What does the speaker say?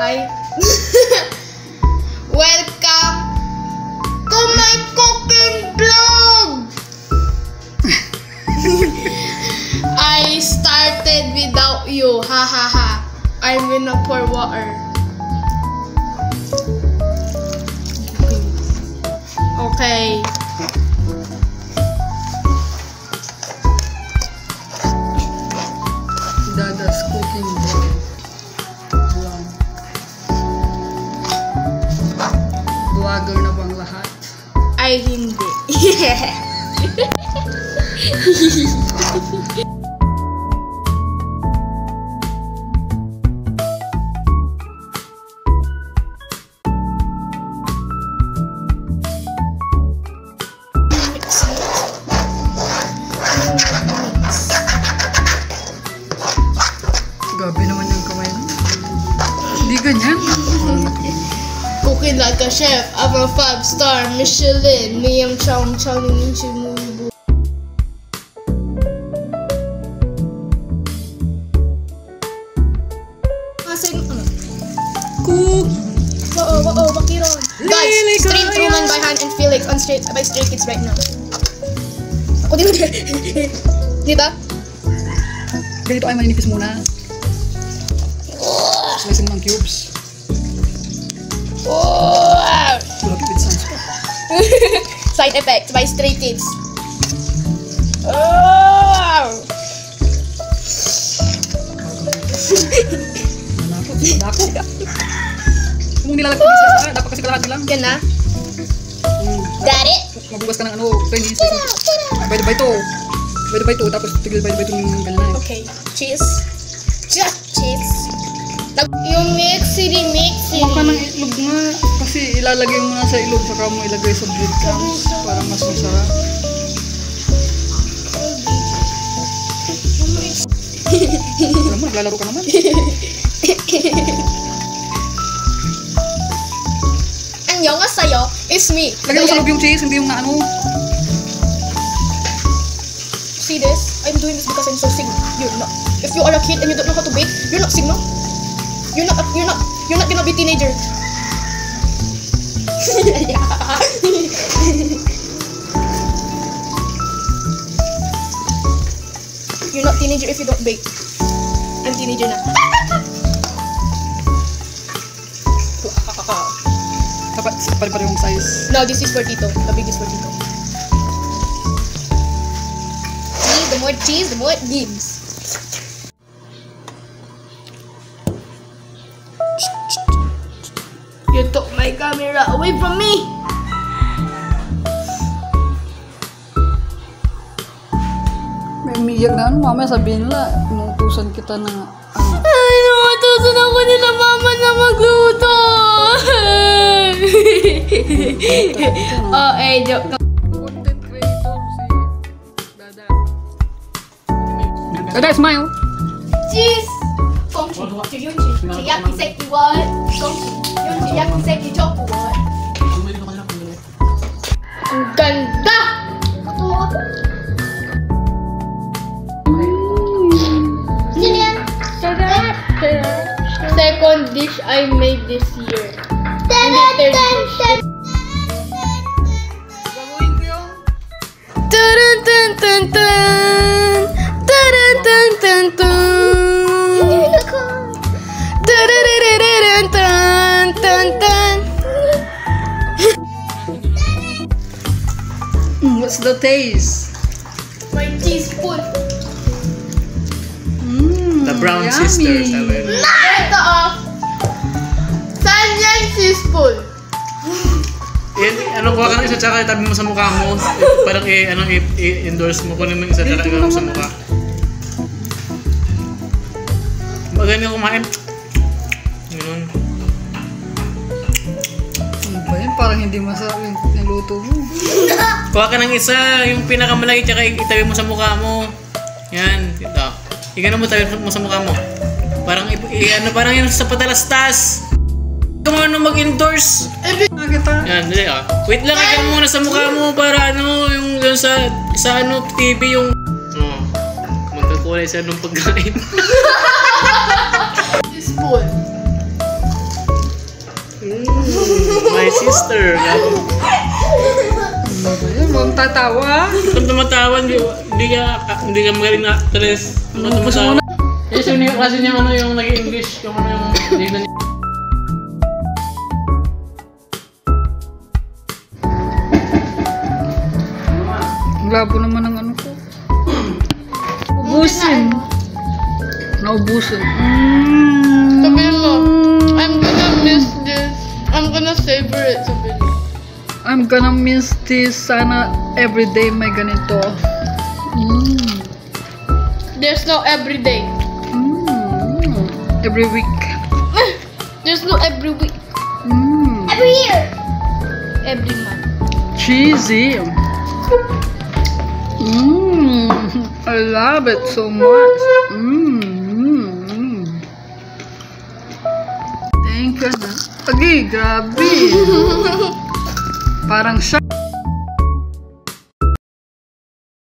Welcome to my cooking vlog! I started without you, ha ha ha. I'm gonna pour water. Okay. Dada's cooking vlog. Vlogger na bang lahat? Ay, hindi. Gabi naman yung kamay mo. Hindi ganyan. Cooking like a chef. I'm a 5-star Michelin. Me, I'm chow Nichimubu. Asin, ano? Cook! Oo, makiron. Guys, stream Truman by hand and Felix on by Stray Kids right now. Ako din. Dito? Ganito ay maninipis muna. Slicing ng cubes. Wow! Malapit with sounds pa. Side effects by Stray Kids. Oh! Manakot. Kung nilalagay ko sa dapat kasi kalahati lang. Yan na? Got it? Mabugas ka ng ano, Chinese. By the by to, tapos tigil by the by to yung ganyan na. Okay. Cheese. Just cheese. Yung mixy. Huwag ka ng itlog nga. Kasi ilalagay mo na sa ilog, saka mo ilagay sa breadcrumbs para mas masarap. Alam mo, naglalaro ka naman. Annyeonghaseyo, it's me. Lagay mo sa loob yung cheese, hindi yung naano. See this? I'm doing this because I'm so sick. You're not. If you are a kid and you don't know how to bake, you're not sick, no? You're not gonna be teenager. You're not teenager if you don't bake. I'm teenager na. Dapat pare-parehong size. No, this is for Tito. The biggest for Tito. See, the more cheese, the more it gives. You took my camera away from me. May umiyak na ano, mamaya sabihin nila, inutusan kita ng ano. Ay, inutusan ako nila mama na magluto. Oh, joke. Content creator si Dada. Dada, smile! Cheese! Kongchi, yakiseiki what? Kongchi, yakiseiki choco what? Ang ganda! Second dish I made this year. And the third dish. Gagawin ko yung Turun tun tun tun. Turun tun tun tun. Turun tun tun tun. what's the taste? My teaspoon. The Brown Yummy. Sisters, sabi. Ito saan yan teaspoon? Ano, kuha ka ng isa tsaka itabi mo sa mukha mo. Parang i-endorse mo. Kunin mo yung isa tsaka itabi mo sa mukha. Magaling kumain. Ganun. Ano ba yun? Parang hindi masarap yung niluto mo. Kuha ka ng isa, yung pinakamalaki tsaka itabi mo sa mukha mo. Yan, ito. Igano mo, tabi mo sa mukha mo. Parang parang yan sa patalastas. Kung ano mag-endorse. Nakita? Yan, dali ah. Wait lang, ikaw muna sa mukha mo para ano, yung sa ano, TV yung... Oh, magkakulay sa anong pagkain. Teaspoon. sister. Ayun, huwag tatawa. Kung tumatawa, hindi ka magaling na actress. Kung tumatawa. Yes, yun yung kasi niya ano yung nag-English, yung ano yung hindi na Ang labo naman ng ano ko. Ubusin. Naubusin. Sabihin mo, I'm gonna miss this. I'm gonna savor it. Sabihin mo. I'm gonna miss this. Sana everyday may ganito. There's no everyday. Every week. There's no every week. Every year. Every month. Cheesy. I love it so much. Thank you na. Agi, grabe. Parang siya.